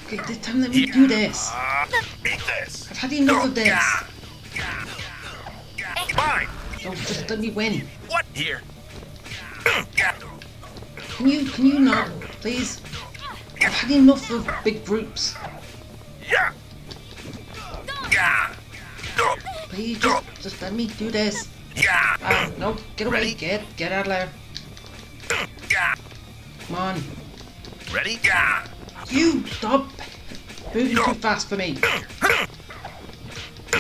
Okay, this time let me do this. Eat this. I've had enough of this. Fine. So just let me win. What here? Can you not, please? I've had enough of big groups. Yeah. Please just let me do this. Yeah. No, get away, get out of there. Come on. Ready? You stop moving too fast for me.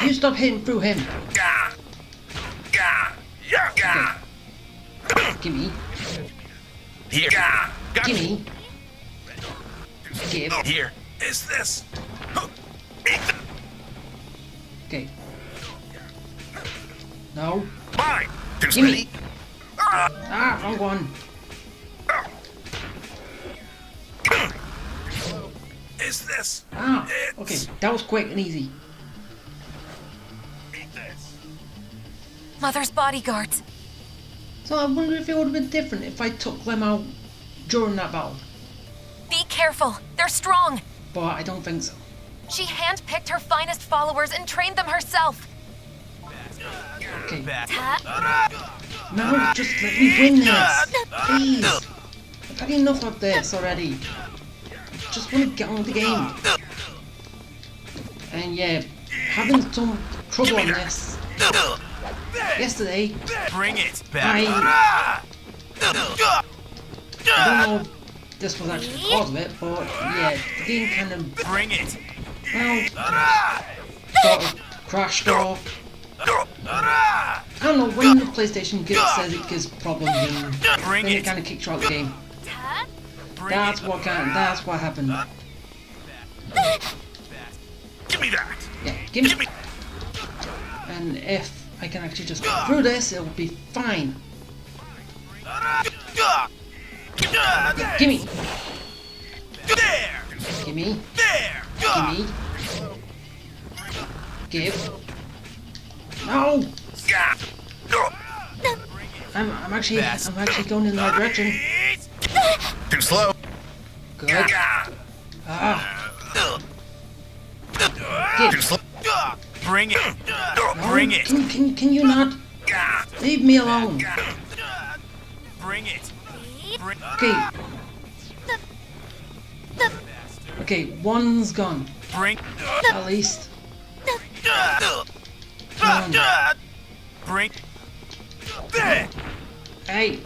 You stop hitting through him. Okay. Gimme. Here. Got Gimme. Give. Here is this. Okay. No. Mine. Too Gimme. steady. Ah, wrong one. Is this? Ah, it? okay. That was quick and easy. Eat this. Mother's bodyguards. So I wonder if it would have been different if I took them out during that battle. Be careful. They're strong. But I don't think so. She handpicked her finest followers and trained them herself. Okay. Huh? Now just let me win this. Please. I've had enough of this already. Just want to get on with the game. And yeah, having some trouble on this. Yesterday, Bring it I don't know if this was actually the cause of it, but yeah, the game kind of, Bring it. well, sort of crashed off. I don't know, when the PlayStation says it gives problems and Bring then it it. kind of kicks you out of the game. Bring That's it. what happened. Give me that. Yeah, give me. Give me. And if I can actually just get through this, it'll be fine. Gimme! There. Gimme! There. Gimme! Give! No! I'm actually going in the right direction. Too slow. Good. Ah! Too Give! slow. Bring it. No, Bring it. Can you not? Leave me alone. Bring it. Bring. Okay. Okay, one's gone. Bring. At least. Come on. Bring. There. Hey!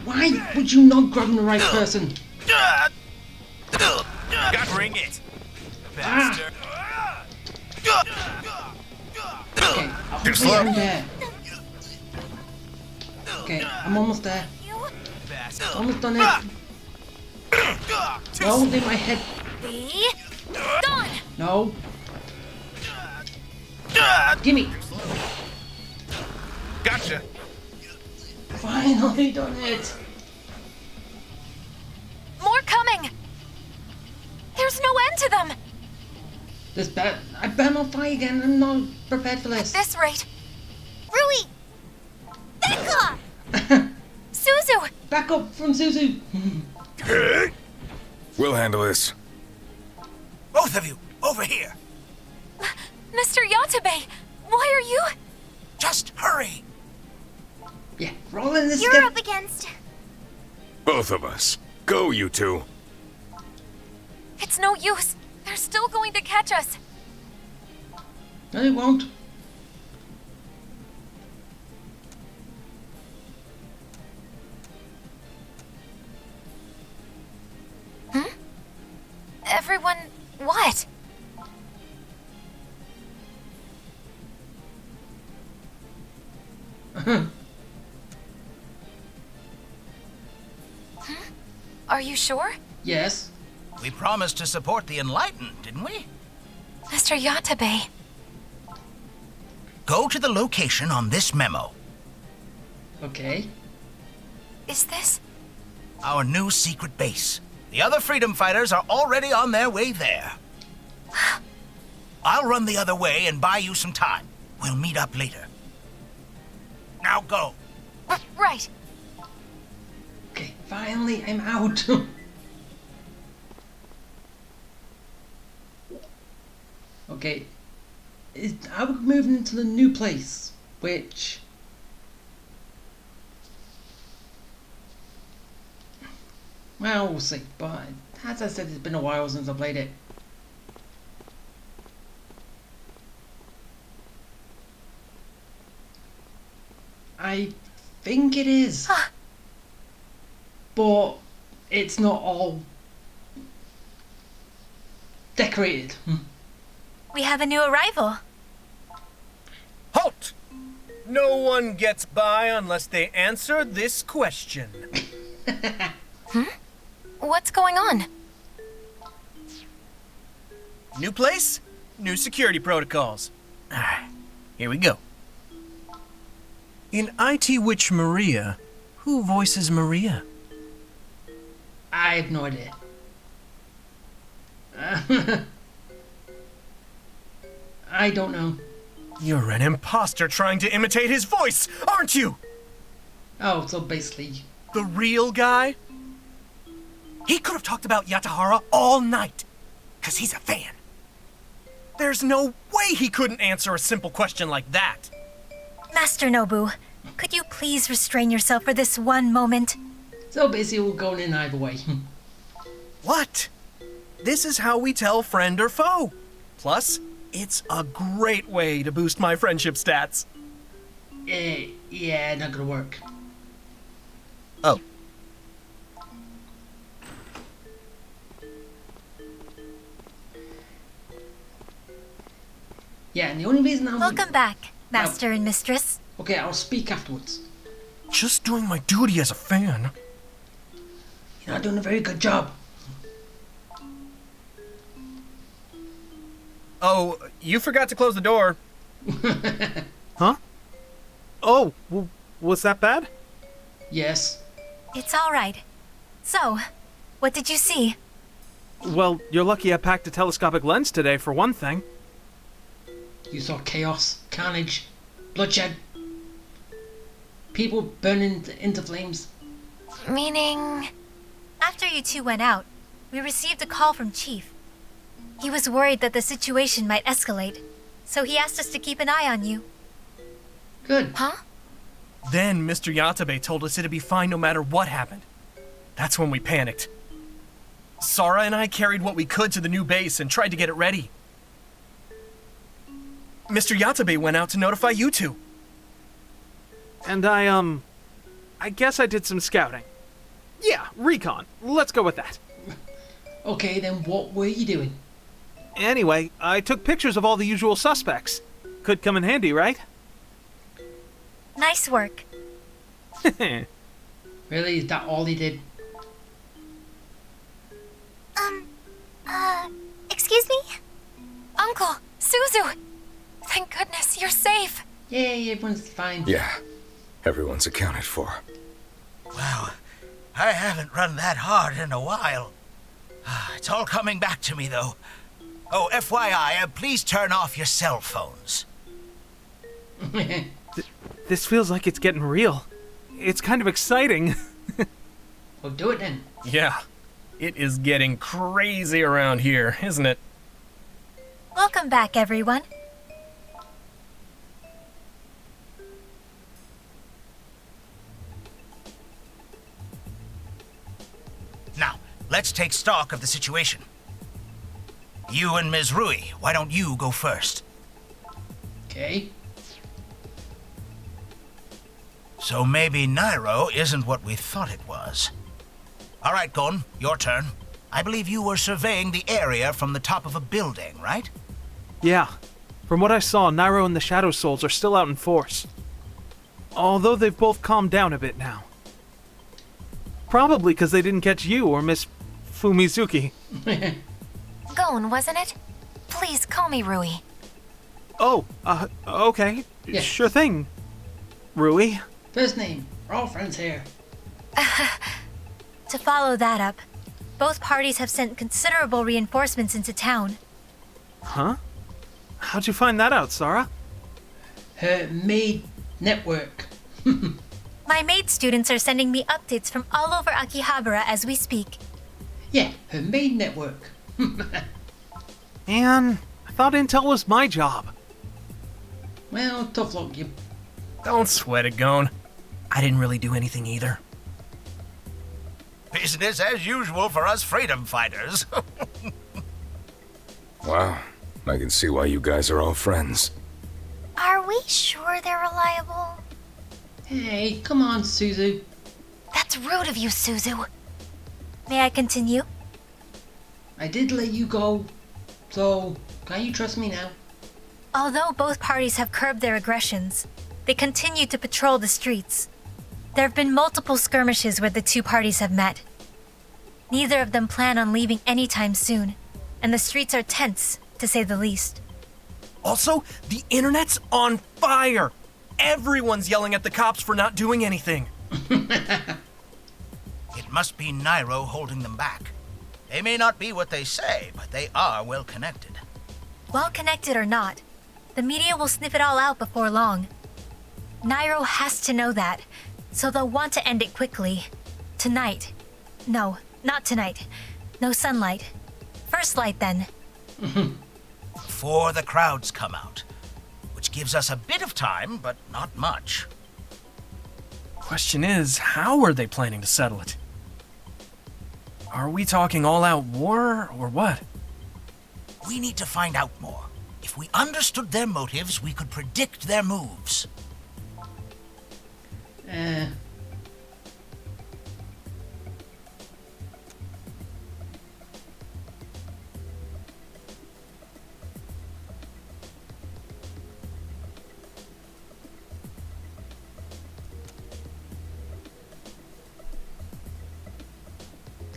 Why would you not grab the right person? Bring it. Ah! Bastard. Okay, hopefully I'm there. Okay, I'm almost there. Bastard. Almost done it. No, leave my head. Be gone. No. Gimme. Gotcha. Finally done it. More coming. There's no end to them. I better not fight again. I'm not prepared for this. At this rate. Rui! Becca! Suzu! Back up from Suzu. We'll handle this. Both of you, over here. Mr. Yatabe, why are you? Just hurry. Yeah, we're all in this You're together. up against. Both of us. Go, you two. It's no use. They're still going to catch us. No, it won't. Everyone, what? Are you sure? Yes. We promised to support the Enlightened, didn't we? Mr. Yatabe. Go to the location on this memo. Okay. Is this? Our new secret base. The other freedom fighters are already on their way there. I'll run the other way and buy you some time. We'll meet up later. Now go. Right. Okay, finally I'm out. Okay. Are we moving into the new place? Which... well, we'll see. But as I said, it's been a while since I played it. I think it is. But it's not all decorated. We have a new arrival. Halt! No one gets by unless they answer this question. What's going on? New place, new security protocols. Alright, here we go. In IT Witch Maria, who voices Maria? I have no idea. I don't know. You're an imposter trying to imitate his voice, aren't you? Oh, so basically... The real guy? He could have talked about Yatahara all night, 'cause he's a fan. There's no way he couldn't answer a simple question like that. Master Nobu, could you please restrain yourself for this one moment? So basically we're going in either way. What? This is how we tell friend or foe. Plus, it's a great way to boost my friendship stats. Yeah, not gonna work. Oh. Yeah, and the only reason I'm... Welcome back, Master and Mistress. Okay, I'll speak afterwards. Just doing my duty as a fan. You're not doing a very good job. Oh, you forgot to close the door. Huh? Oh, was that bad? Yes. It's all right. So, what did you see? Well, you're lucky I packed a telescopic lens today, for one thing. You saw chaos, carnage, bloodshed. People burning into flames. Meaning... After you two went out, we received a call from Chief. He was worried that the situation might escalate, so he asked us to keep an eye on you. Good. Huh? Then Mr. Yatabe told us it'd be fine no matter what happened. That's when we panicked. Sara and I carried what we could to the new base and tried to get it ready. Mr. Yatabe went out to notify you two. And I guess I did some scouting. Yeah, recon. Let's go with that. Okay, then what were you doing? Anyway, I took pictures of all the usual suspects. Could come in handy, right? Nice work. Really, is that all he did? Excuse me? Uncle, Suzu! Thank goodness you're safe. Yay, everyone's fine. Yeah, everyone's accounted for. Wow, I haven't run that hard in a while. It's all coming back to me, though. Oh, FYI, please turn off your cell phones. This feels like it's getting real. It's kind of exciting. Well, do it then. Yeah, it is getting crazy around here, isn't it? Welcome back, everyone. Now, let's take stock of the situation. You and Ms. Rui, why don't you go first? Okay. So maybe Nairo isn't what we thought it was. All right, Gon, your turn. I believe you were surveying the area from the top of a building, right? Yeah. From what I saw, Nairo and the Shadow Souls are still out in force. Although they've both calmed down a bit now. Probably because they didn't catch you or Miss Fumizuki. Gon, wasn't it? Please call me Rui. Oh, okay. Yeah. Sure thing. Rui. First name. We're all friends here. To follow that up, both parties have sent considerable reinforcements into town. Huh? How'd you find that out, Sara? Her maid network. My maid students are sending me updates from all over Akihabara as we speak. Yeah, her maid network. Man, I thought intel was my job. Well, tough luck, you. Don't sweat it, Gon. I didn't really do anything either. Business as usual for us freedom fighters. Wow, I can see why you guys are all friends. Are we sure they're reliable? Hey, come on, Suzu. That's rude of you, Suzu. May I continue? I did let you go, so can you trust me now? Although both parties have curbed their aggressions, they continue to patrol the streets. There have been multiple skirmishes where the two parties have met. Neither of them plan on leaving anytime soon, and the streets are tense, to say the least. Also, the internet's on fire! Everyone's yelling at the cops for not doing anything. It must be Nairo holding them back. They may not be what they say, but they are well connected. Well connected or not, the media will sniff it all out before long. Nairo has to know that, so they'll want to end it quickly. Tonight. No, not tonight. No sunlight. First light then. Before the crowds come out, which gives us a bit of time, but not much. Question is, how are they planning to settle it? Are we talking all-out war, or what? We need to find out more. If we understood their motives, we could predict their moves.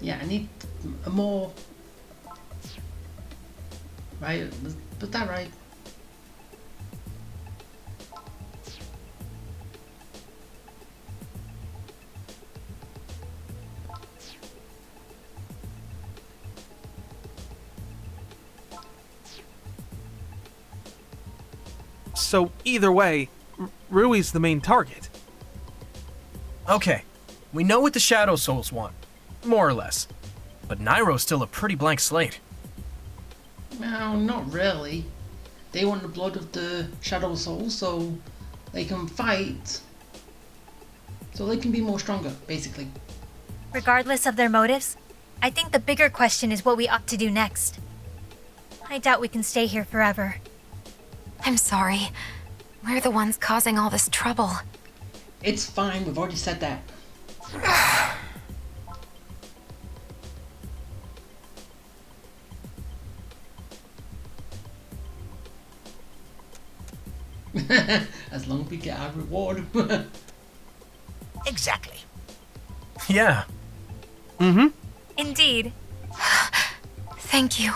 Yeah, I need a more... Right, was that right? So either way, Rui's the main target. Okay, we know what the Shadow Souls want. More or less. But Nairo's still a pretty blank slate. No, not really. They want the blood of the Shadow Soul so they can fight. So they can be more stronger, basically. Regardless of their motives, I think the bigger question is what we ought to do next. I doubt we can stay here forever. I'm sorry. We're the ones causing all this trouble. It's fine, we've already said that. As long as we get our reward. Exactly. Yeah. Indeed. Thank you.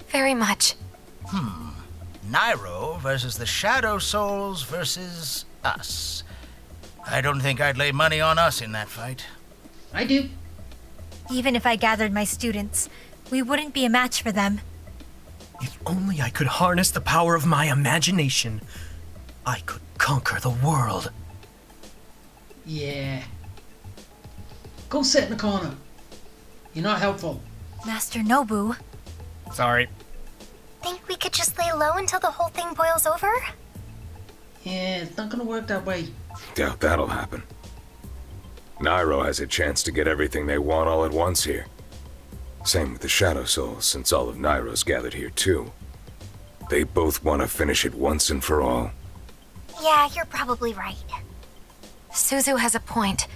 Very much. Nairo versus the Shadow Souls versus us. I don't think I'd lay money on us in that fight. I do. Even if I gathered my students, we wouldn't be a match for them. If only I could harness the power of my imagination, I could conquer the world. Yeah. Go sit in the corner. You're not helpful. Master Nobu, Sorry. think we could just lay low until the whole thing boils over? Yeah, it's not gonna work that way. Doubt that'll happen. Nairo has a chance to get everything they want all at once here. Same with the Shadow Souls, since all of Nairo's gathered here too. They both want to finish it once and for all. Yeah, you're probably right. Suzu has a point.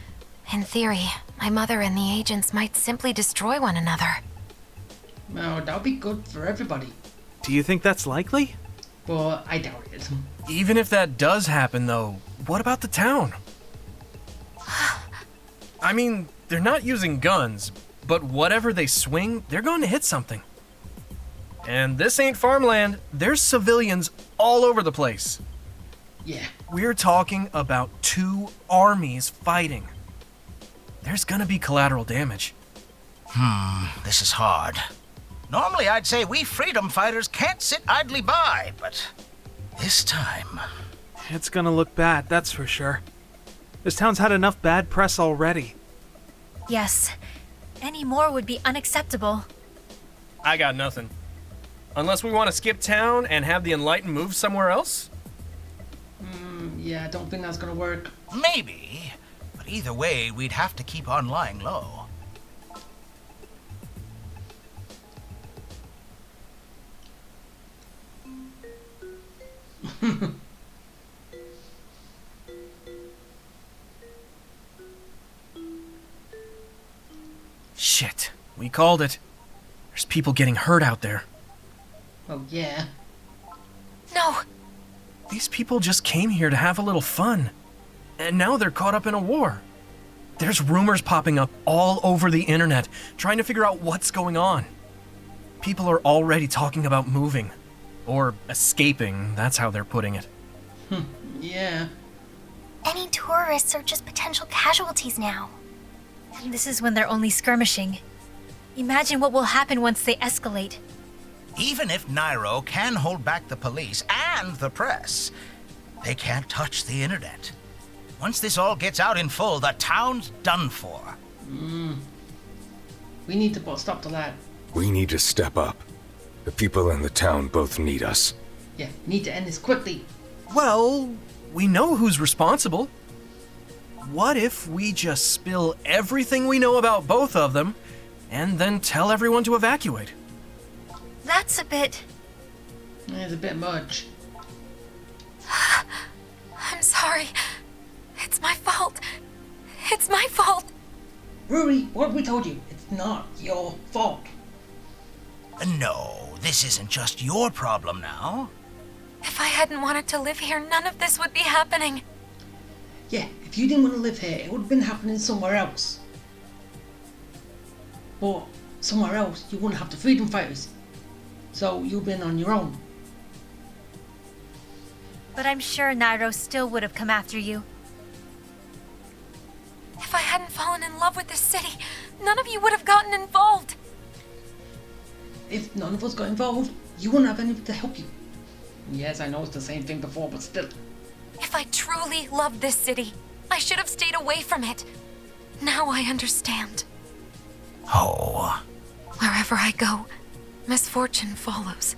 In theory, my mother and the agents might simply destroy one another. Well, that'll be good for everybody. Do you think that's likely? But I doubt it. Even if that does happen, though, what about the town? I mean, they're not using guns, but whatever they swing, they're going to hit something. And this ain't farmland. There's civilians all over the place. Yeah. We're talking about 2 armies fighting. There's gonna be collateral damage. This is hard. Normally I'd say we freedom fighters can't sit idly by, but this time... It's gonna look bad, that's for sure. This town's had enough bad press already. Yes. Any more would be unacceptable. I got nothing. Unless we want to skip town and have the Enlightened move somewhere else? Yeah, I don't think that's gonna work. Maybe. But either way, we'd have to keep on lying low. Shit, we called it. There's people getting hurt out there. Oh, yeah. No, These people just came here to have a little fun. And now they're caught up in a war. There's rumors popping up all over the internet, trying to figure out what's going on. People are already talking about moving. Or escaping, that's how they're putting it. Yeah. Any tourists are just potential casualties now. And this is when they're only skirmishing. Imagine what will happen once they escalate. Even if Nairo can hold back the police and the press, they can't touch the internet. Once this all gets out in full, the town's done for. We need to put a stop to that. We need to step up. The people in the town both need us. Yeah, need to end this quickly. Well, we know who's responsible. What if we just spill everything we know about both of them, and then tell everyone to evacuate? That's a bit... It's a bit much. I'm sorry. It's my fault. It's my fault. Rui, what have we told you? It's not your fault. No, this isn't just your problem now. If I hadn't wanted to live here, none of this would be happening. Yeah, if you didn't want to live here, it would have been happening somewhere else. But somewhere else, you wouldn't have the freedom fighters. So you've been on your own. But I'm sure Nairo still would have come after you. If I hadn't fallen in love with this city, none of you would have gotten involved. If none of us got involved, you wouldn't have anyone to help you. Yes, I know it's the same thing before, but still. If I truly loved this city, I should have stayed away from it. Now I understand. Oh. Wherever I go, misfortune follows.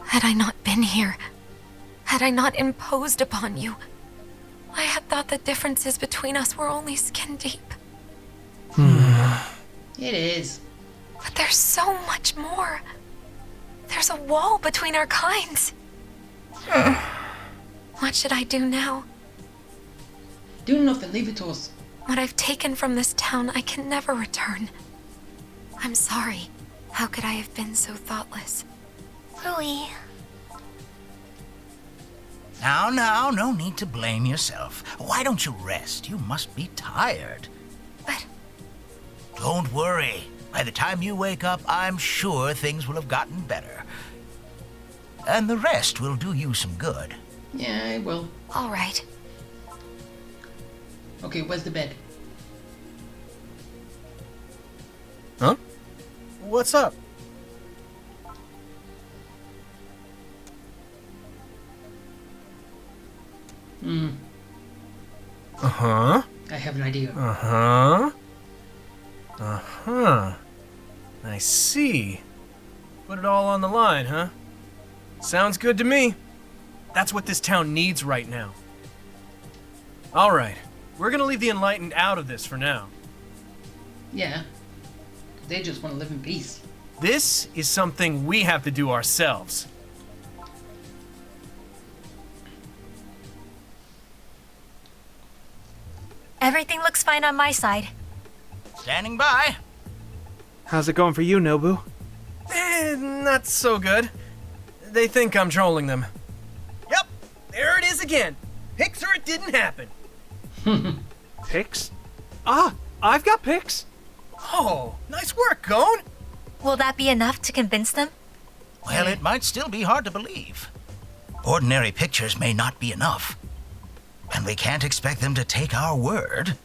Had I not been here, had I not imposed upon you, I had thought the differences between us were only skin deep. It is. But there's so much more. There's a wall between our kinds. What should I do now? Do nothing, leave it to us. What I've taken from this town, I can never return. I'm sorry. How could I have been so thoughtless? Rui, Now, no need to blame yourself. Why don't you rest? You must be tired. But Don't worry. By the time you wake up, I'm sure things will have gotten better. And the rest will do you some good. Yeah, I will. all right. Okay, where's the bed? Huh? What's up? Uh-huh. I have an idea. Uh-huh. Uh-huh. I see. Put it all on the line, huh? Sounds good to me. That's what this town needs right now. All right. We're gonna leave the Enlightened out of this for now. Yeah. They just want to live in peace. This is something we have to do ourselves. Everything looks fine on my side. Standing by. How's it going for you, Nobu? Not so good. They think I'm trolling them. Yep, there it is again. Pics or it didn't happen. Pics? Ah, I've got pics. Oh, nice work, Gone. Will that be enough to convince them? Well, it might still be hard to believe. Ordinary pictures may not be enough. And we can't expect them to take our word.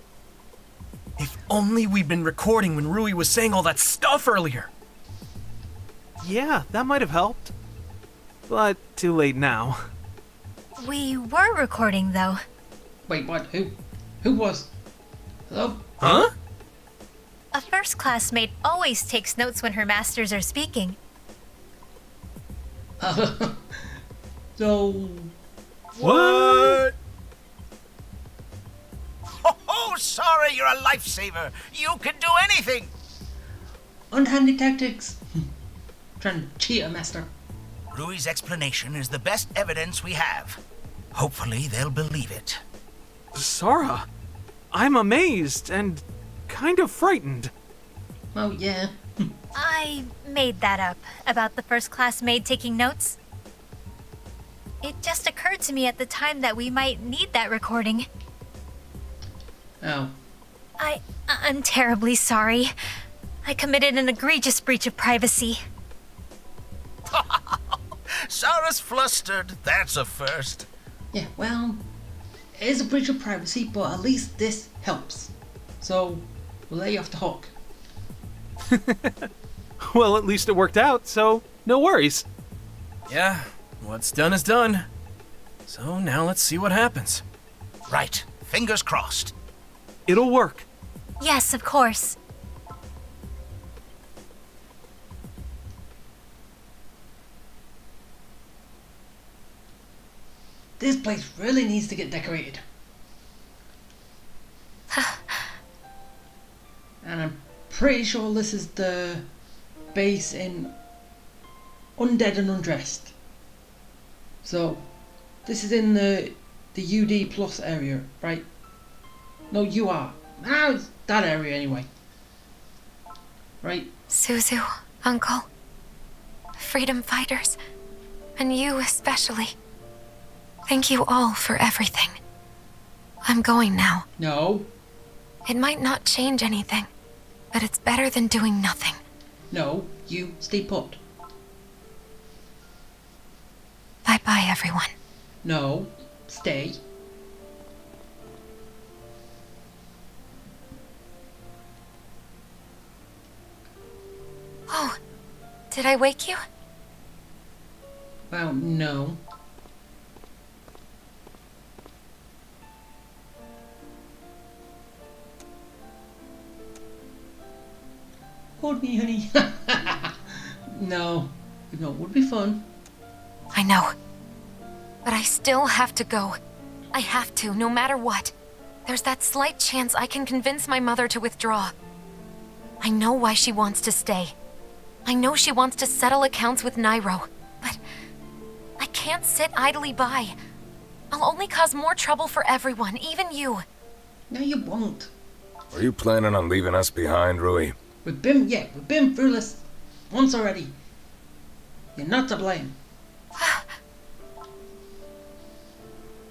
If only we'd been recording when Rui was saying all that stuff earlier. Yeah, that might have helped. But too late now. We were recording, though. Wait, what? Who? Who was? Hello? Huh? A first classmate always takes notes when her masters are speaking. So, What? Oh, sorry, you're a lifesaver. You can do anything. underhanded tactics. Trying to cheat a master. Rui's explanation is the best evidence we have. Hopefully, they'll believe it. Sora, I'm amazed and kind of frightened. Oh yeah. I made that up about the first class maid taking notes. It just occurred to me at the time that we might need that recording. Oh. I'm terribly sorry. I committed an egregious breach of privacy. Sora's flustered. That's a first. Yeah, well, it is a breach of privacy, but at least this helps. So, we'll let you off the hook. Well, at least it worked out, so no worries. Yeah, what's done is done. So now let's see what happens. Right. Fingers crossed. It'll work. Yes, of course. This place really needs to get decorated. And I'm pretty sure this is the base in Undead and Undressed. So, this is in the UD plus area, right? No, UR. Ah, it's that area anyway. Right? Suzu, Uncle, freedom fighters, and you especially. Thank you all for everything. I'm going now. No. It might not change anything, but it's better than doing nothing. No, you stay put. Bye-bye, everyone. No, stay. Oh, did I wake you? Well, no. Hold me, honey. No. No, it would be fun. I know. But I still have to go. I have to, no matter what. There's that slight chance I can convince my mother to withdraw. I know why she wants to stay. I know she wants to settle accounts with Nairo, but I can't sit idly by. I'll only cause more trouble for everyone, even you. No, you won't. Are you planning on leaving us behind, Rui? We've been through this once already. You're not to blame.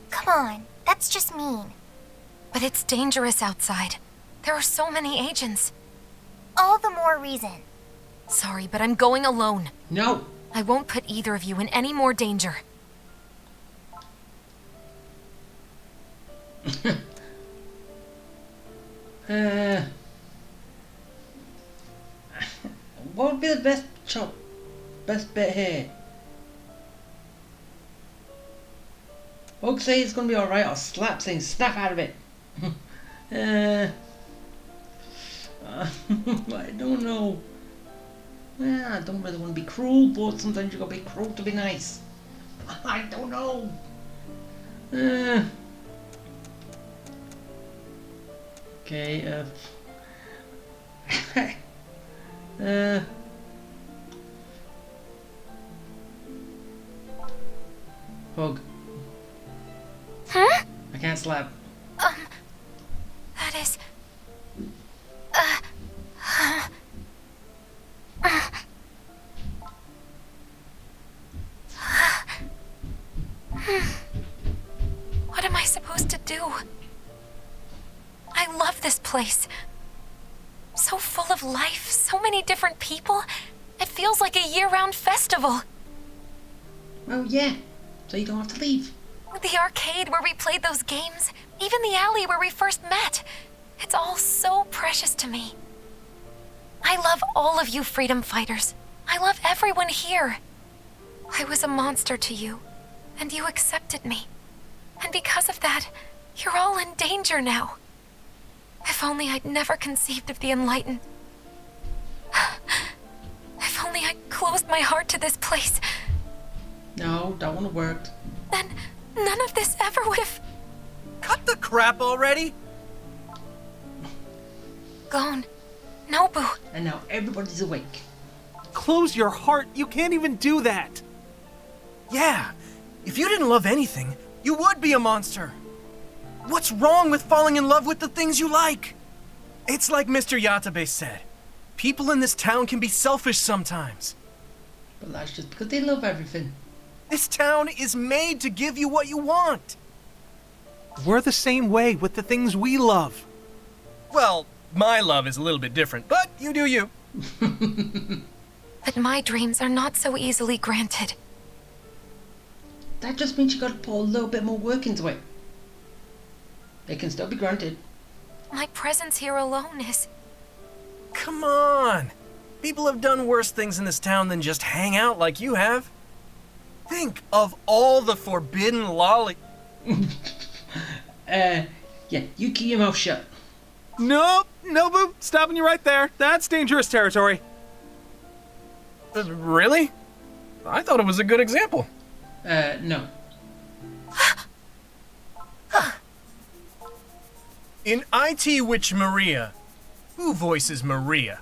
Come on, that's just mean. But it's dangerous outside. There are so many agents. All the more reason. Sorry, but I'm going alone. No. I won't put either of you in any more danger. What would be the best bit here? Folks say it's gonna be alright, or slap saying snap out of it. I don't know. Well, I don't really want to be cruel, but sometimes you gotta be cruel to be nice. I don't know. Okay, Hug. Huh? I can't slap. That is... What am I supposed to do? I love this place. So full of life, so many different people. It feels like a year-round festival. Well, yeah. So you don't have to leave. The arcade where we played those games, even the alley where we first met. It's all so precious to me. I love all of you freedom fighters. I love everyone here. I was a monster to you, and you accepted me. And because of that, you're all in danger now. If only I'd never conceived of the enlightened. If only I'd closed my heart to this place. No, that wouldn't have worked. Then none of this ever would have Cut the crap already! gone. Nobu. And now everybody's awake. Close your heart. You can't even do that. Yeah, if you didn't love anything, you would be a monster. What's wrong with falling in love with the things you like? It's like Mr. Yatabe said. People in this town can be selfish sometimes. But that's just because they love everything. This town is made to give you what you want. We're the same way with the things we love. Well, my love is a little bit different, but you do you. But my dreams are not so easily granted. That just means you gotta put a little bit more work into it. It can still be granted. My presence here alone is... Come on. People have done worse things in this town than just hang out like you have. Think of all the forbidden lolly... Yeah, you keep your mouth shut. Nope, Nobu, stopping you right there. That's dangerous territory. Really? I thought it was a good example. No. In IT Witch Maria, who voices Maria?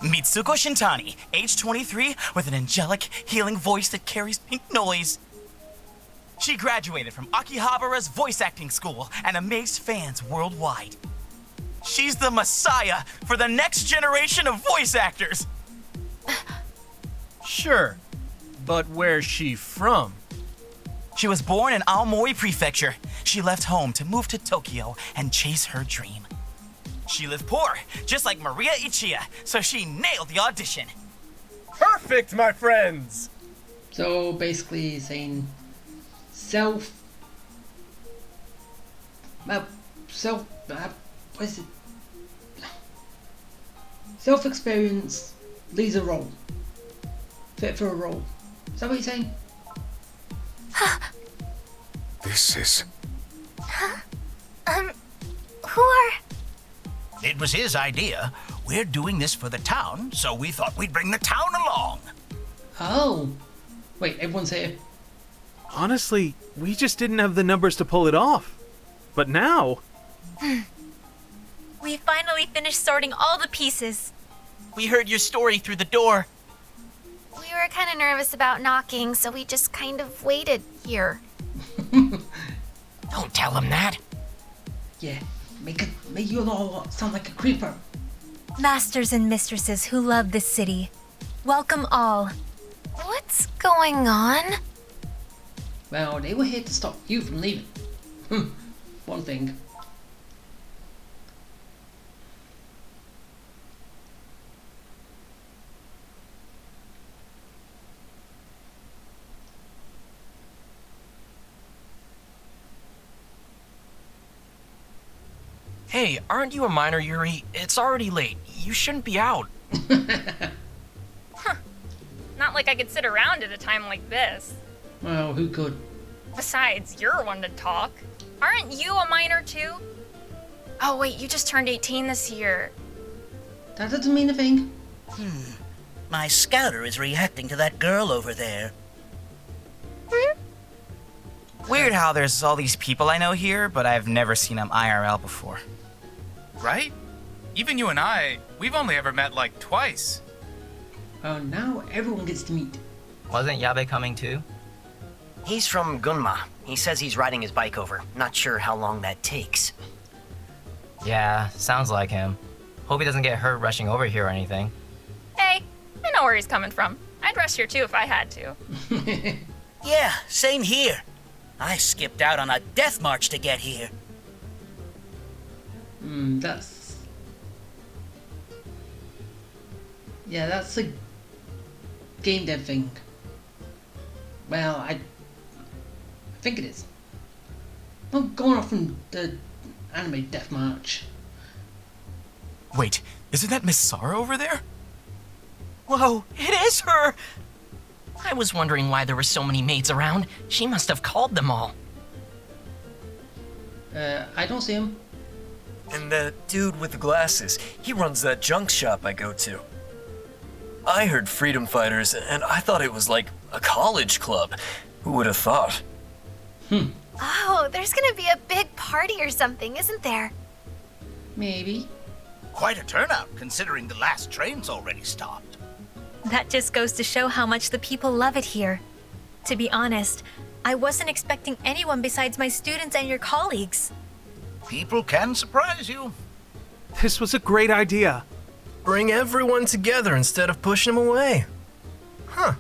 Mitsuko Shintani, age 23, with an angelic, healing voice that carries pink noise. She graduated from Akihabara's voice acting school and amazed fans worldwide. She's the messiah for the next generation of voice actors. Sure, but where's she from? She was born in Aomori Prefecture. She left home to move to Tokyo and chase her dream. She lived poor, just like Maria Ichiya, so she nailed the audition. Perfect, my friends! So basically he's saying what is it? Self-experience leads a role. Fit for a role. Is that what you're saying? This is... Who are... It was his idea. We're doing this for the town, so we thought we'd bring the town along. Oh. Wait, everyone's here. Honestly, we just didn't have the numbers to pull it off. But now... We finally finished sorting all the pieces. We heard your story through the door. We were kind of nervous about knocking, so we just kind of waited here. Don't tell him that. Yeah, make you all sound like a creeper. Masters and mistresses who love this city, welcome all. What's going on? Well, they were here to stop you from leaving. One thing. Hey, aren't you a minor, Yuri? It's already late. You shouldn't be out. Not like I could sit around at a time like this. Well, who could? Besides, you're one to talk. Aren't you a minor too? Oh wait, you just turned 18 this year. That doesn't mean a thing. My scouter is reacting to that girl over there. Weird how there's all these people I know here, but I've never seen them IRL before. Right? Even you and I, we've only ever met like twice. Well, now everyone gets to meet. Wasn't Yabe coming too? He's from Gunma. He says he's riding his bike over. Not sure how long that takes. Yeah, sounds like him. Hope he doesn't get hurt rushing over here or anything. Hey, I know where he's coming from. I'd rush here too if I had to. Yeah, same here. I skipped out on a death march to get here. That's... Yeah, that's a game dev thing. Well, I think it is. Well, going off from the anime Death March. Wait, isn't that Miss Sara over there? Whoa, it is her! I was wondering why there were so many maids around. She must have called them all. I don't see him. And that dude with the glasses, he runs that junk shop I go to. I heard Freedom Fighters, and I thought it was like a college club. Who would have thought? Oh, there's gonna be a big party or something, isn't there? Maybe. Quite a turnout, considering the last train's already stopped. That just goes to show how much the people love it here. To be honest, I wasn't expecting anyone besides my students and your colleagues. People can surprise you. This was a great idea. Bring everyone together instead of pushing them away. Huh.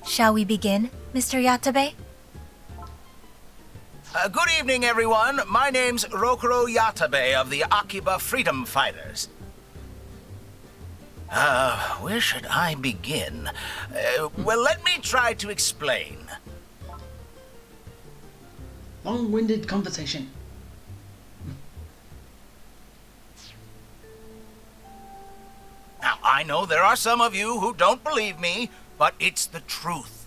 Shall we begin, Mr. Yatabe? Good evening, everyone. My name's Rokuro Yatabe of the Akiba Freedom Fighters. Where should I begin? Well, let me try to explain. Long-winded conversation. Now, I know there are some of you who don't believe me, but it's the truth.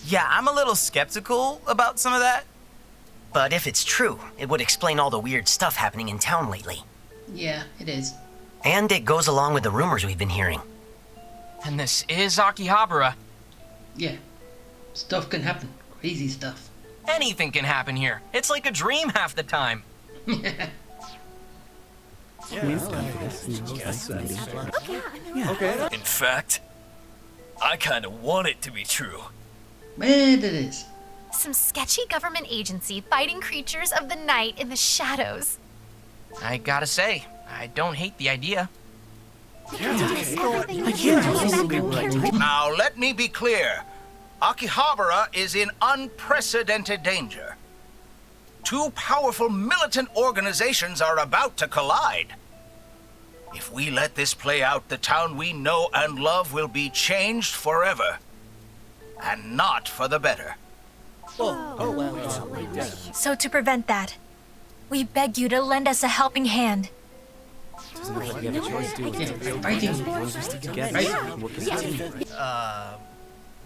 Yeah, I'm a little skeptical about some of that. But if it's true, it would explain all the weird stuff happening in town lately. Yeah, it is. And it goes along with the rumors we've been hearing. And this is Akihabara. Yeah. Stuff can happen. Crazy stuff. Anything can happen here. It's like a dream half the time. In fact, I kinda want it to be true. Man, it is. Some sketchy government agency fighting creatures of the night in the shadows. I gotta say, I don't hate the idea. Now, let me be clear. Akihabara is in unprecedented danger. Two powerful militant organizations are about to collide. If we let this play out, the town we know and love will be changed forever. And not for the better. So to prevent that, we beg you to lend us a helping hand.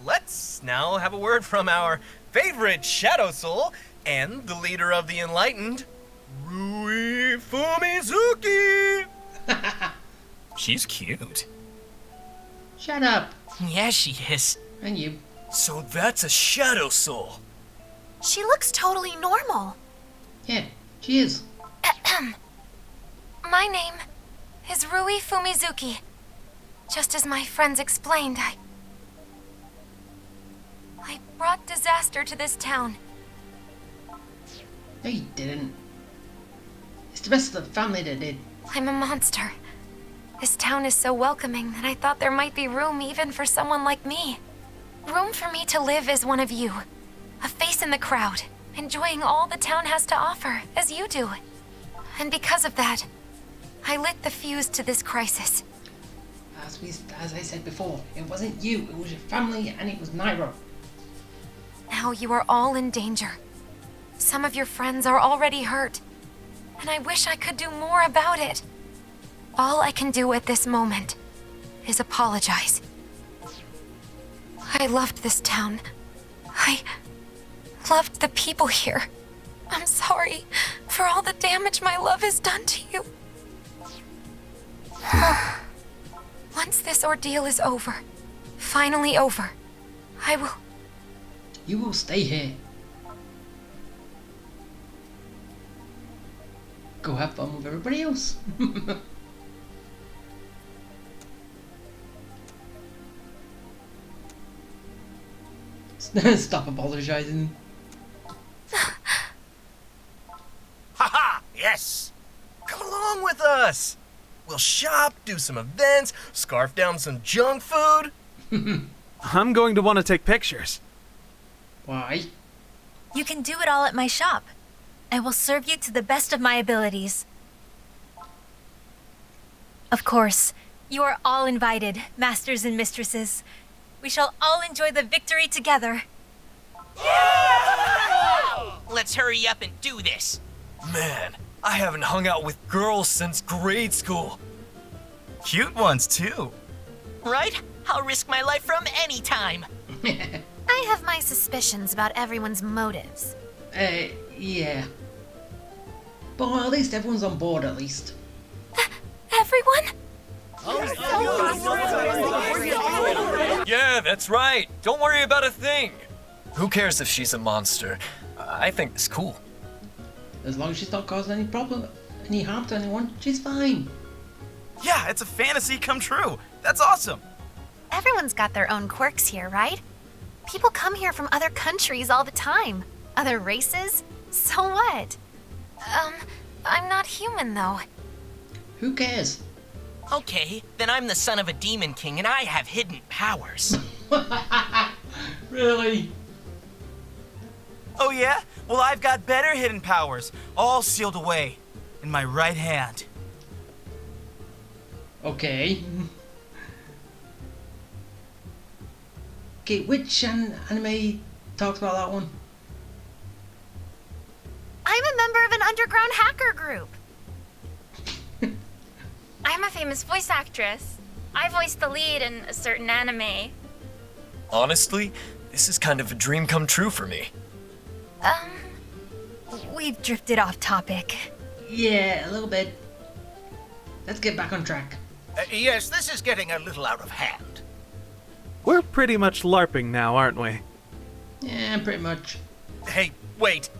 Let's now have a word from our favorite Shadow Soul and the leader of the Enlightened, Rui Fumizuki! She's cute. Shut up. Yeah, she is. And you. So that's a Shadow Soul. She looks totally normal. Yeah, she is. My name is Rui Fumizuki. Just as my friends explained, I brought disaster to this town. No, you didn't. It's the rest of the family that did. I'm a monster. This town is so welcoming that I thought there might be room even for someone like me. Room for me to live as one of you. A face in the crowd, enjoying all the town has to offer, as you do. And because of that, I lit the fuse to this crisis. As I said before, it wasn't you, it was your family, and it was Nairo. Now you are all in danger. Some of your friends are already hurt, and I wish I could do more about it. All I can do at this moment is apologize. I loved this town. I loved the people here. I'm sorry for all the damage my love has done to you. Once this ordeal is over, finally over, I will... You will stay here. Go have fun with everybody else. Stop apologizing. Haha, yes! Come along with us! We'll shop, do some events, scarf down some junk food. I'm going to want to take pictures. Why? You can do it all at my shop. I will serve you to the best of my abilities. Of course, you are all invited, masters and mistresses. We shall all enjoy the victory together. Let's hurry up and do this. Man, I haven't hung out with girls since grade school. Cute ones, too. Right? I'll risk my life from any time. I have my suspicions about everyone's motives. Yeah. But at least everyone's on board, at least. everyone? Yeah, that's right. Don't worry about a thing. Who cares if she's a monster? I think it's cool. As long as she's not causing any harm to anyone, she's fine. Yeah, it's a fantasy come true. That's awesome. Everyone's got their own quirks here, right? People come here from other countries all the time. Other races? So what? I'm not human, though. Who cares? Okay, then I'm the son of a demon king and I have hidden powers. Really? Oh yeah? Well, I've got better hidden powers, all sealed away in my right hand. Okay. Okay, which anime talks about that one? I'm a member of an underground hacker group. I'm a famous voice actress. I voiced the lead in a certain anime. Honestly, this is kind of a dream come true for me. We've drifted off topic. Yeah, a little bit. Let's get back on track. Yes, this is getting a little out of hand. We're pretty much LARPing now, aren't we? Yeah, pretty much. Hey, wait.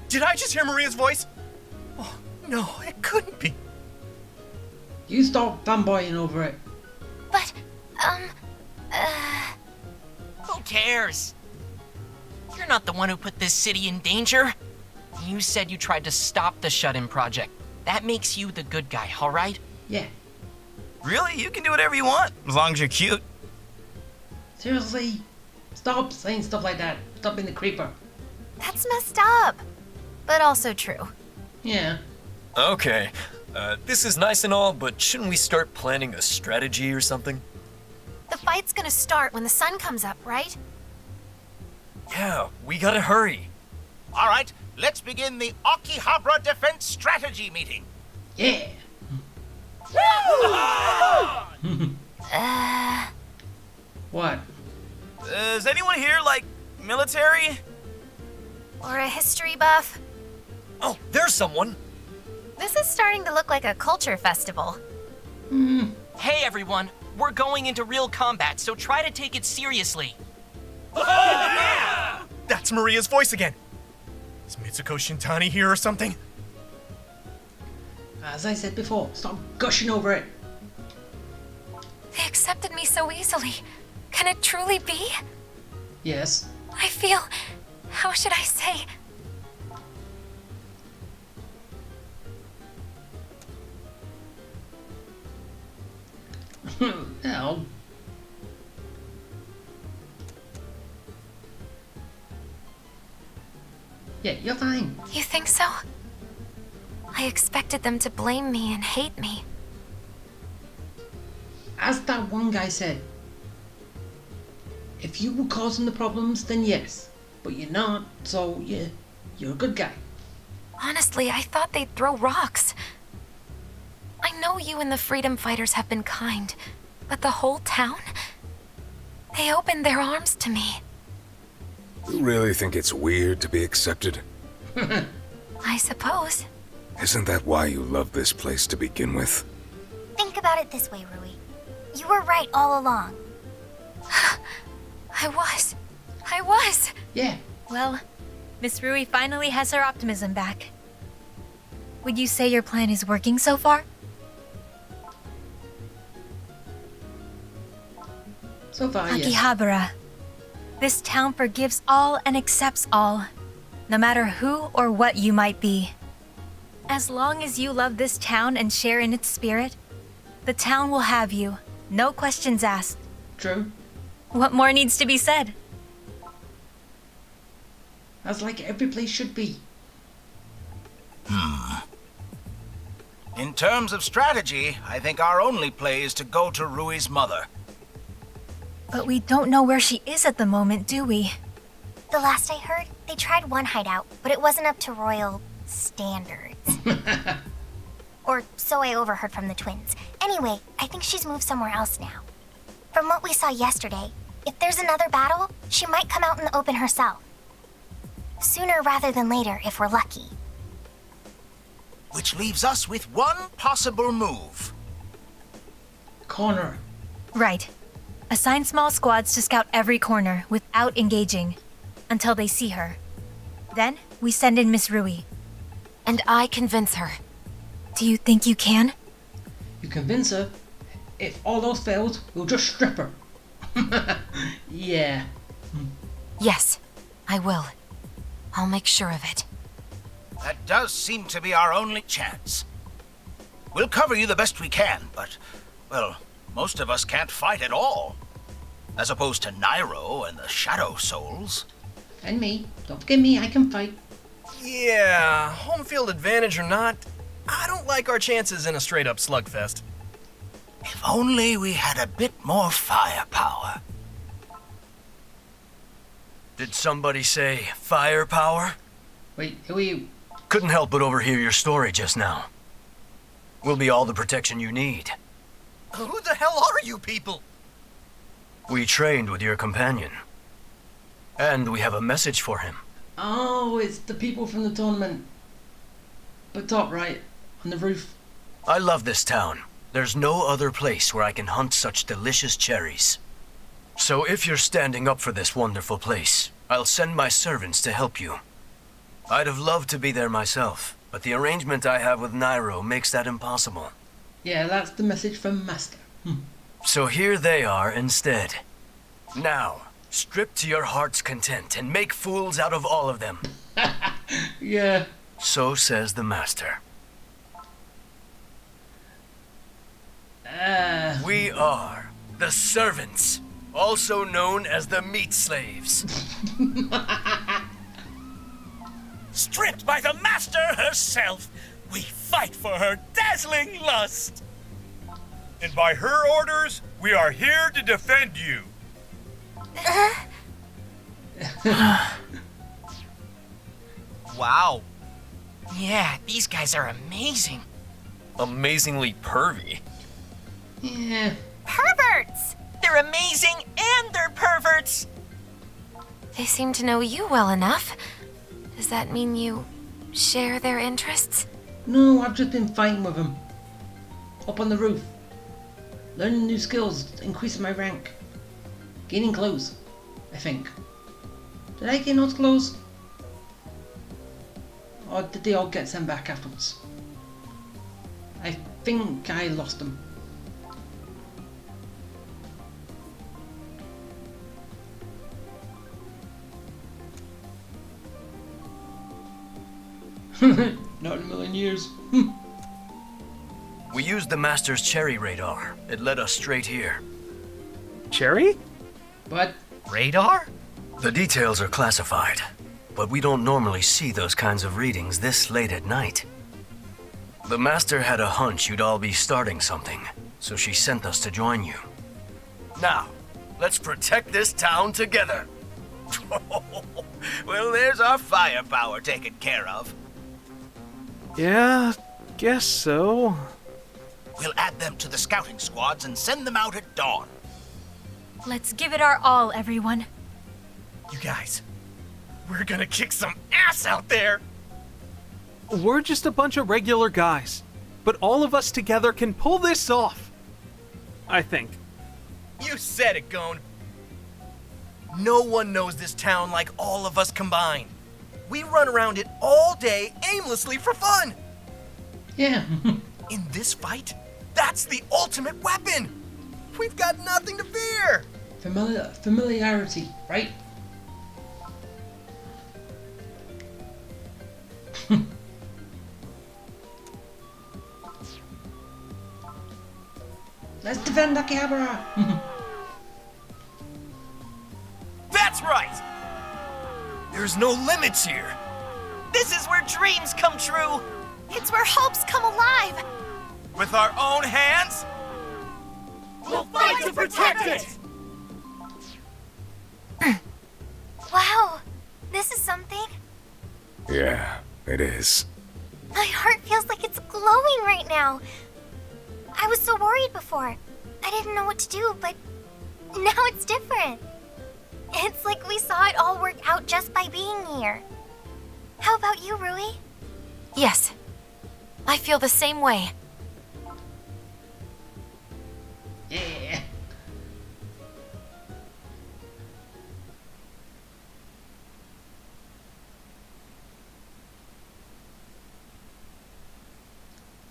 Did I just hear Maria's voice? Oh, no, it couldn't be. You stop fanboying over it. But, Who cares? You're not the one who put this city in danger. You said you tried to stop the shut-in project. That makes you the good guy, all right? Yeah. Really? You can do whatever you want, as long as you're cute. Seriously? Stop saying stuff like that. Stop being the creeper. That's messed up. But also true. Yeah. Okay, this is nice and all, but shouldn't we start planning a strategy or something? The fight's gonna start when the sun comes up, right? Yeah, we gotta hurry. All right, let's begin the Akihabara Defense Strategy meeting. Yeah. What? Is anyone here, like, military? Or a history buff? Oh, there's someone. This is starting to look like a culture festival. Hey everyone, we're going into real combat, so try to take it seriously. That's Maria's voice again. Is Mitsuko Shintani here or something? As I said before, stop gushing over it. they accepted me so easily. Can it truly be? Yes. I feel... how should I say? No. Yeah, you're fine. You think so? I expected them to blame me and hate me. As that one guy said, if you were causing the problems, then yes. But you're not, so yeah, you're a good guy. Honestly, I thought they'd throw rocks. I know you and the freedom fighters have been kind, but the whole town? They opened their arms to me. You really think it's weird to be accepted? I suppose. Isn't that why you love this place to begin with? Think about it this way, Rui. You were right all along. I was. Yeah. Well, Miss Rui finally has her optimism back. Would you say your plan is working so far? So far, yes. Akihabara. This town forgives all and accepts all, no matter who or what you might be. As long as you love this town and share in its spirit, the town will have you, no questions asked. True. What more needs to be said? That's like every place should be. In terms of strategy, I think our only play is to go to Rui's mother. But we don't know where she is at the moment, do we? The last I heard, they tried one hideout, but it wasn't up to royal standards. Or so I overheard from the twins. Anyway, I think she's moved somewhere else now. From what we saw yesterday, if there's another battle, she might come out in the open herself. Sooner rather than later, if we're lucky. Which leaves us with one possible move. corner. Right. Assign small squads to scout every corner without engaging until they see her. Then we send in Miss Rui. And I convince her. Do you think you can? You convince her. If all else fails, we'll just strip her. Yeah. Yes, I will. I'll make sure of it. That does seem to be our only chance. We'll cover you the best we can, but, well, most of us can't fight at all. As opposed to Nairo and the Shadow Souls. And me. Don't forget me, I can fight. Yeah, home field advantage or not, I don't like our chances in a straight-up slugfest. If only we had a bit more firepower. Did somebody say firepower? Wait, who are you? Couldn't help but overhear your story just now. We'll be all the protection you need. Who the hell are you people? We trained with your companion. And we have a message for him. Oh, it's the people from the tournament. But top right, on the roof. I love this town. There's no other place where I can hunt such delicious cherries. So if you're standing up for this wonderful place, I'll send my servants to help you. I'd have loved to be there myself, but the arrangement I have with Nairo makes that impossible. Yeah, that's the message from Master. So here they are instead. Now, strip to your heart's content and make fools out of all of them. Yeah. So says the Master. We are the servants, also known as the meat slaves. Stripped by the Master herself, we fight for her dazzling lust. And by her orders, we are here to defend you. Wow. Yeah, these guys are amazing. Amazingly pervy. Yeah. Perverts! They're amazing and they're perverts. They seem to know you well enough. Does that mean you share their interests? No, I've just been fighting with them. Up on the roof. Learning new skills, increasing my rank. Gaining clothes, I think. Did I gain those clothes? Or did they all get sent back afterwards? I think I lost them. Not in a million years. We used the Master's cherry radar. It led us straight here. Cherry? What? Radar? The details are classified, but we don't normally see those kinds of readings this late at night. The Master had a hunch you'd all be starting something, so she sent us to join you. Now, let's protect this town together. Well, there's our firepower taken care of. Yeah, guess so. We'll add them to the scouting squads and send them out at dawn. Let's give it our all, everyone. You guys, we're gonna kick some ass out there. We're just a bunch of regular guys, but all of us together can pull this off. I think. You said it, Gon. No one knows this town like all of us combined. We run around it all day aimlessly for fun. Yeah. In this fight, that's the ultimate weapon. We've got nothing to fear. Familiarity, right? Let's defend Akihabara. That's right. There's no limits here. This is where dreams come true. It's where hopes come alive. With our own hands, we'll fight to protect it. Wow, this is something. Yeah, it is. My heart feels like it's glowing right now. I was so worried before. I didn't know what to do, but now it's different. It's like we saw it all work out just by being here. How about you, Rui? Yes. I feel the same way.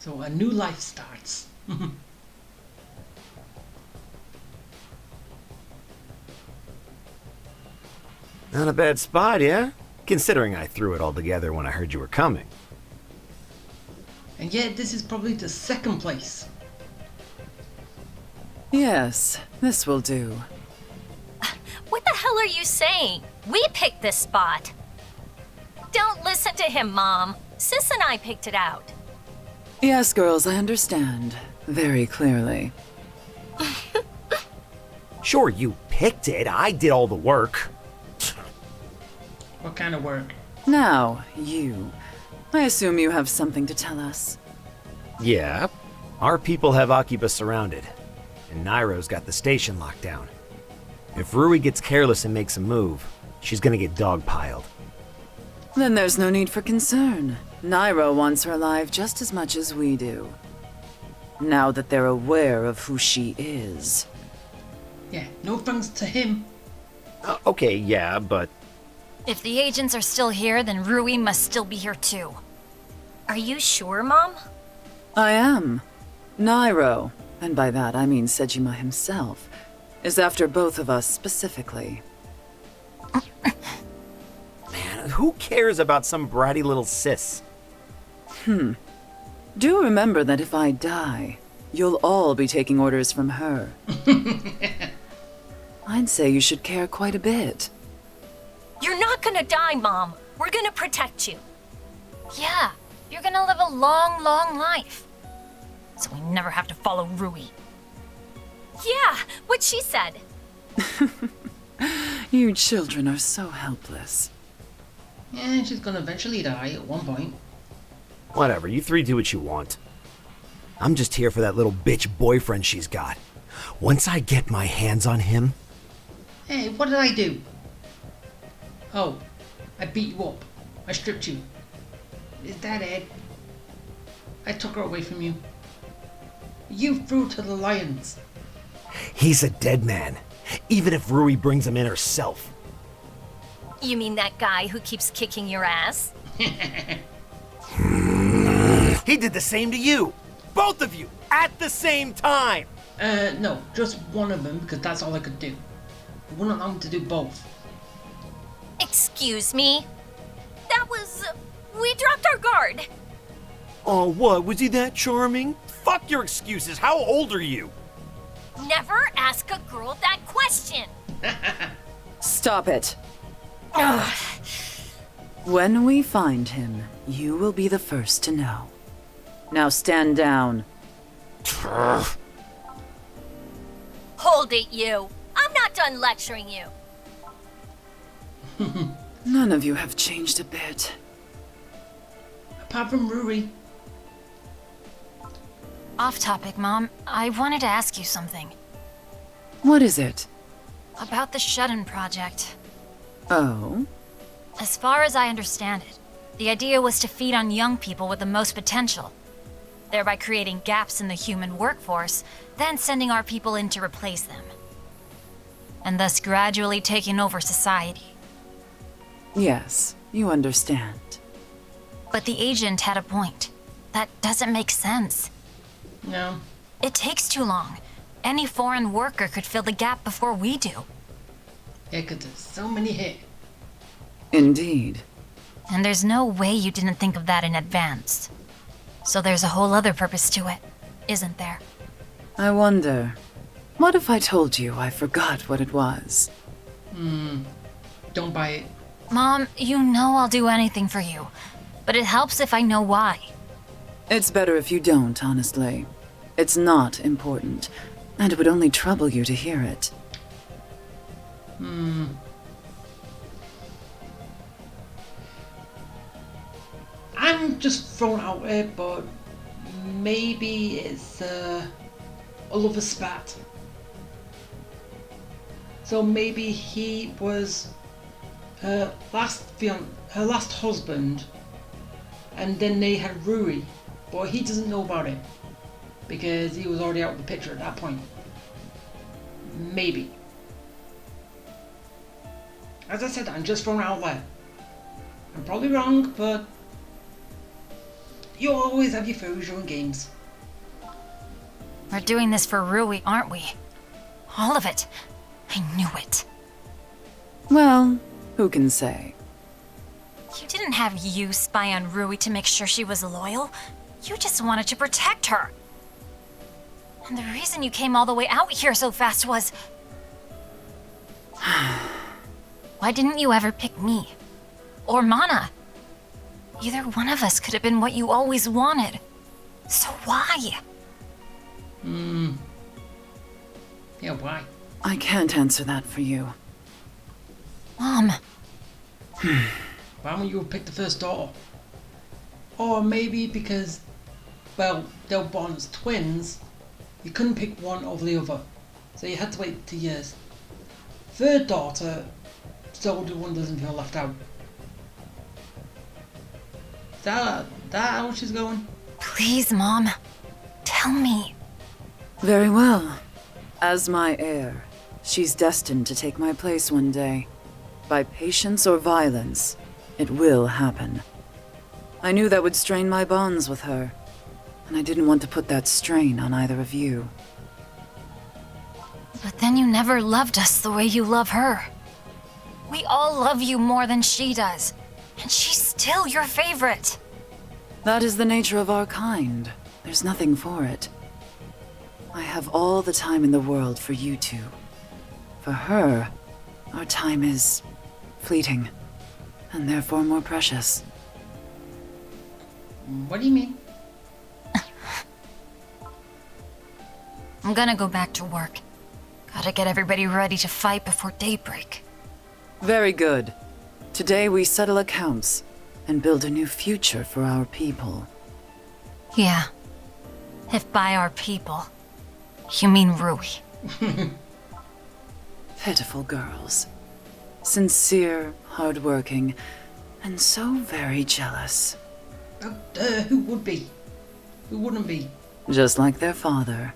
So a new life starts. Not a bad spot, yeah? Considering I threw it all together when I heard you were coming. And yet this is probably the second place. Yes, this will do. What the hell are you saying? We picked this spot. Don't listen to him, Mom. Sis and I picked it out. Yes, girls, I understand. Very clearly. Sure, you picked it. I did all the work. What kind of work? Now, you. I assume you have something to tell us. Yeah. Our people have Akiba surrounded, and Nairo's got the station locked down. If Rui gets careless and makes a move, she's gonna get dogpiled. Then there's no need for concern. Nairo wants her alive just as much as we do. Now that they're aware of who she is. Yeah, no thanks to him. Okay, yeah, but... If the agents are still here, then Rui must still be here too. Are you sure, Mom? I am. Nairo, and by that I mean Sejima himself, is after both of us specifically. Man, who cares about some bratty little sis? Do remember that if I die, you'll all be taking orders from her. I'd say you should care quite a bit. You're not gonna die, Mom. We're gonna protect you. Yeah, you're gonna live a long, long life. So we never have to follow Rui. Yeah, what she said. You children are so helpless. Yeah, she's gonna eventually die at one point. Whatever, you three do what you want. I'm just here for that little bitch boyfriend she's got. Once I get my hands on him... Hey, what did I do? Oh, I beat you up. I stripped you. Is that it? I took her away from you. You threw her to the lions. He's a dead man, even if Rui brings him in herself. You mean that guy who keeps kicking your ass? He did the same to you! Both of you! At the same time! No, just one of them, because that's all I could do. I wouldn't allow him to do both. Excuse me? That was... we dropped our guard. Oh, what? Was he that charming? Fuck your excuses! How old are you? Never ask a girl that question. Stop it. When we find him, you will be the first to know. Now stand down. Hold it, you. I'm not done lecturing you. None of you have changed a bit. Apart from Ruri. Off topic, Mom. I wanted to ask you something. What is it? About the Shut-In project. Oh? As far as I understand it, the idea was to feed on young people with the most potential, thereby creating gaps in the human workforce, then sending our people in to replace them. And thus gradually taking over society. Yes, you understand. But the agent had a point. That doesn't make sense. No. It takes too long. Any foreign worker could fill the gap before we do. Yeah, because there's so many here. Indeed. And there's no way you didn't think of that in advance. So there's a whole other purpose to it, isn't there? I wonder, what if I told you I forgot what it was? Don't buy it. Mom, you know I'll do anything for you. But it helps if I know why. It's better if you don't, honestly. It's not important, and it would only trouble you to hear it. I'm just throwing out there, but maybe it's a love a spat. So maybe he was her last husband, and then they had Rui, but he doesn't know about it because he was already out of the picture at that point. Maybe. As I said, I'm just throwing it out there. I'm probably wrong, but You always have your foods, and games. We're doing this for Rui, aren't we? All of it. I knew it. Well, who can say? You didn't have you spy on Rui to make sure she was loyal. You just wanted to protect her. And the reason you came all the way out here so fast was... Why didn't you ever pick me? Or Mana? Either one of us could have been what you always wanted. So why? Yeah, why? I can't answer that for you. Mom. Why wouldn't you have picked the first daughter? Or maybe because, well, they were born as twins, you couldn't pick one over the other. So you had to wait 2 years. Third daughter, so the one doesn't feel left out. Is that how she's going? Please, Mom. Tell me. Very well. As my heir, she's destined to take my place one day. By patience or violence, it will happen. I knew that would strain my bonds with her, and I didn't want to put that strain on either of you. But then you never loved us the way you love her. We all love you more than she does, and she's still your favorite. That is the nature of our kind. There's nothing for it. I have all the time in the world for you two. For her, our time is fleeting, and therefore more precious. What do you mean? I'm gonna go back to work. Gotta get everybody ready to fight before daybreak. Very good. Today we settle accounts and build a new future for our people. Yeah. If by our people, you mean Rui. Pitiful girls. Sincere, hardworking, and so very jealous. Who would be? Who wouldn't be? Just like their father.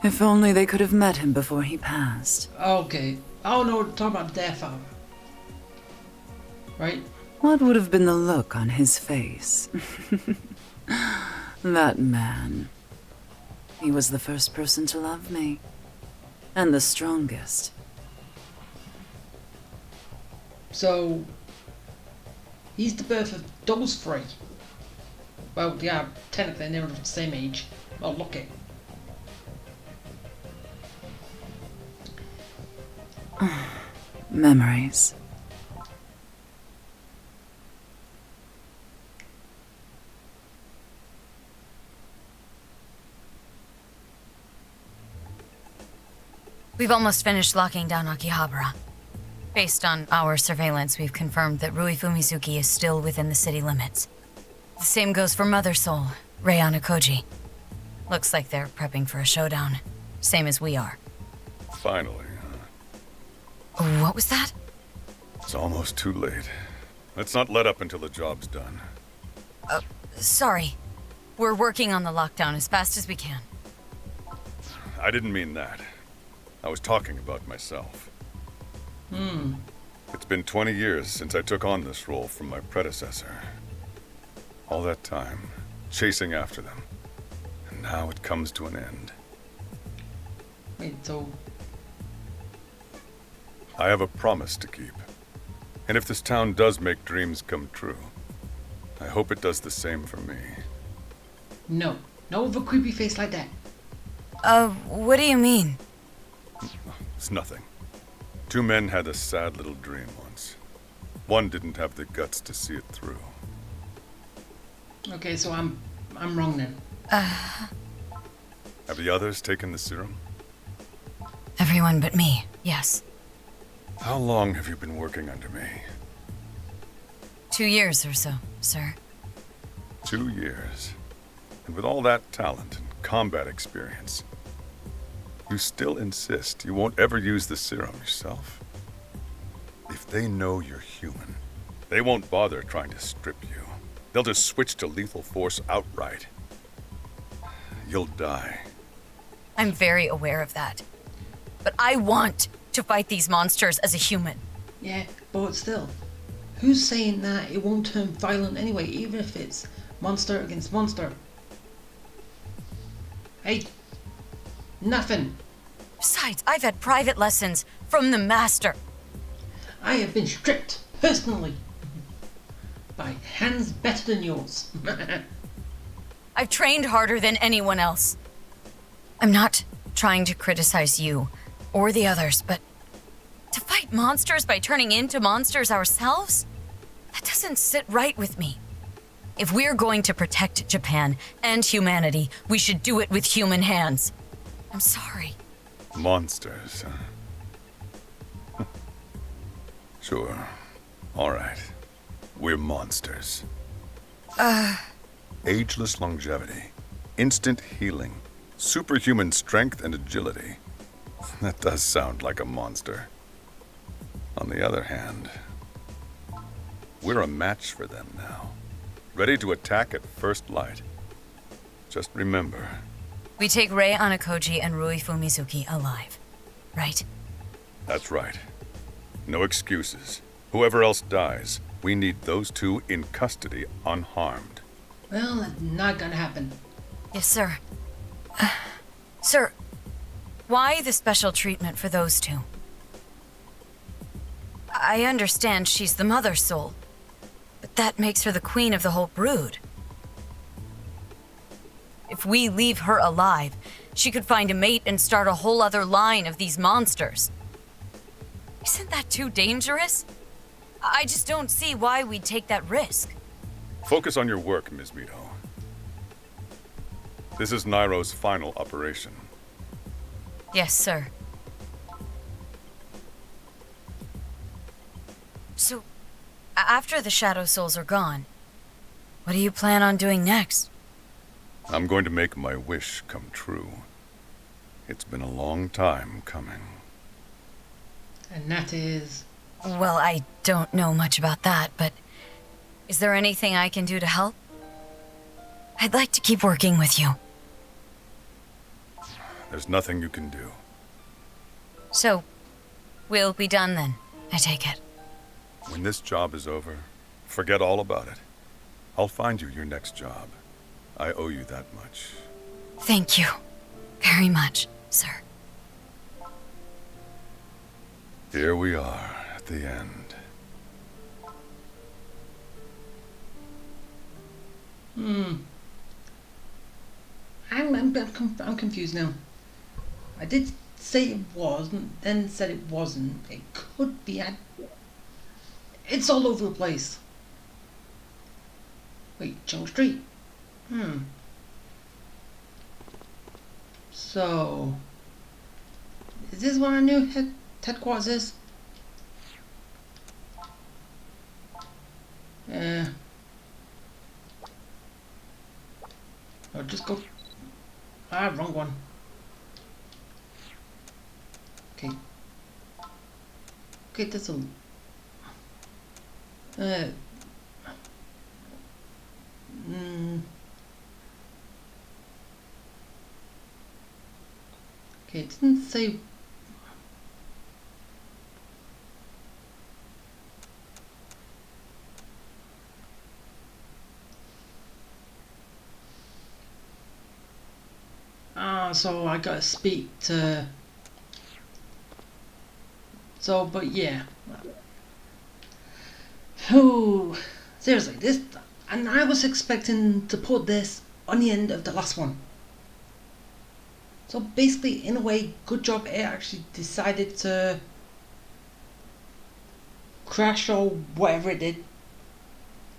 If only they could have met him before he passed. Okay. Oh no, talking about their father. Right? What would have been the look on his face? That man. He was the first person to love me. And the strongest. So, he's the birth of those three. Well, yeah, technically they're of the same age. Well, lucky. Memories. We've almost finished locking down Akihabara. Based on our surveillance, we've confirmed that Rui Fumizuki is still within the city limits. The same goes for Mother Soul, Rei Koji. Looks like they're prepping for a showdown. Same as we are. Finally. What was that? It's almost too late. Let's not let up until the job's done. Sorry. We're working on the lockdown as fast as we can. I didn't mean that. I was talking about myself. It's been 20 years since I took on this role from my predecessor. All that time, chasing after them. And now it comes to an end. Wait, so... I have a promise to keep. And if this town does make dreams come true, I hope it does the same for me. No. No with a creepy face like that. What do you mean? It's nothing. Two men had a sad little dream once. One didn't have the guts to see it through. Okay, so I'm wrong then. Have the others taken the serum? Everyone but me, yes. How long have you been working under me? 2 years or so, sir. 2 years. And with all that talent and combat experience, you still insist you won't ever use the serum yourself? If they know you're human, they won't bother trying to strip you. They'll just switch to lethal force outright. You'll die. I'm very aware of that. But I want to fight these monsters as a human. Yeah, but still, who's saying that it won't turn violent anyway, even if it's Monster against monster. Hey, nothing. Besides, I've had private lessons from the master. I have been stripped personally by hands better than yours. I've trained harder than anyone else. I'm not trying to criticize you or the others, but to fight monsters by turning into monsters ourselves? That doesn't sit right with me. If we're going to protect Japan and humanity, we should do it with human hands. I'm sorry. Monsters, huh? Sure. All right. We're monsters. Ageless longevity, instant healing, superhuman strength and agility. That does sound like a monster. On the other hand, we're a match for them now. Ready to attack at first light. Just remember. We take Rei Anakoji and Rui Fumizuki alive, right? That's right. No excuses. Whoever else dies, we need those two in custody unharmed. Well, that's not gonna happen. Yes, sir. Sir, why the special treatment for those two? I understand she's the mother soul, but that makes her the queen of the whole brood. If we leave her alive, she could find a mate and start a whole other line of these monsters. Isn't that too dangerous? I just don't see why we'd take that risk. Focus on your work, Ms. Mito. This is Nairo's final operation. Yes, sir. So, after the Shadow Souls are gone, what do you plan on doing next? I'm going to make my wish come true. It's been a long time coming. And that is... Well, I don't know much about that, but is there anything I can do to help? I'd like to keep working with you. There's nothing you can do. So, we'll be done then, I take it. When this job is over, forget all about it. I'll find you your next job. I owe you that much. Thank you very much, sir. Here we are at the end. I'm confused now. I did say it wasn't, then said it wasn't. It could be. It's all over the place. Wait, Chung Street. So, is this what our new headquarters is? I'll just go. Wrong one. Okay. Okay, that's a. Okay, it didn't say. So I gotta speak to. So, but yeah. Ooh, seriously, this. And I was expecting to put this on the end of the last one. So basically, in a way, good job it actually decided to crash or whatever it did.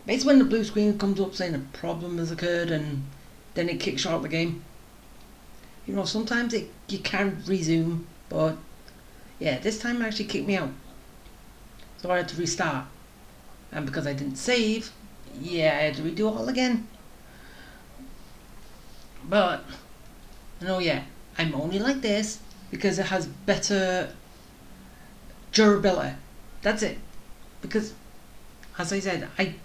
Basically when the blue screen comes up saying a problem has occurred and then it kicks you out of the game. You know, sometimes you can resume, but yeah, this time it actually kicked me out. So I had to restart. And because I didn't save, yeah, I had to redo it all again. But, no, yeah, I'm only like this because it has better durability. That's it. Because, as I said, I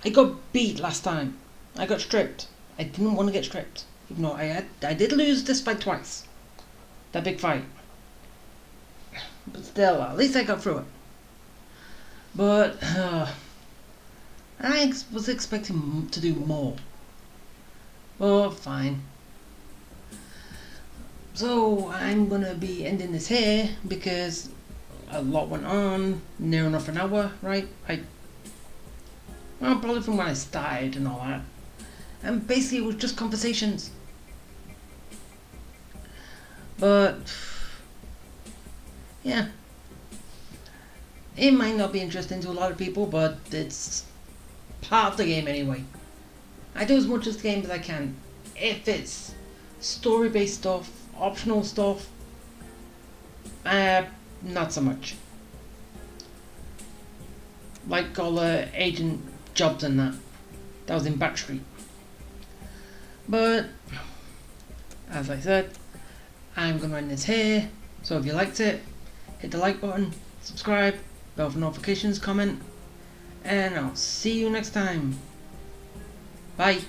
got beat last time. I got stripped. I didn't want to get stripped. Even though I did lose this fight twice. That big fight. But still, at least I got through it. But, And I was expecting to do more. But fine. So I'm gonna be ending this here because a lot went on, near enough an hour, right? Well, probably from when I started and all that. And basically it was just conversations. But yeah. It might not be interesting to a lot of people, but it's part of the game anyway. I do as much of the game as I can. If it's story-based stuff, optional stuff, not so much. Like all the agent jobs and that. That was in Backstreet. But, as I said, I'm going to end this here. So if you liked it, hit the like button, subscribe, bell for notifications, comment, and I'll see you next time. Bye.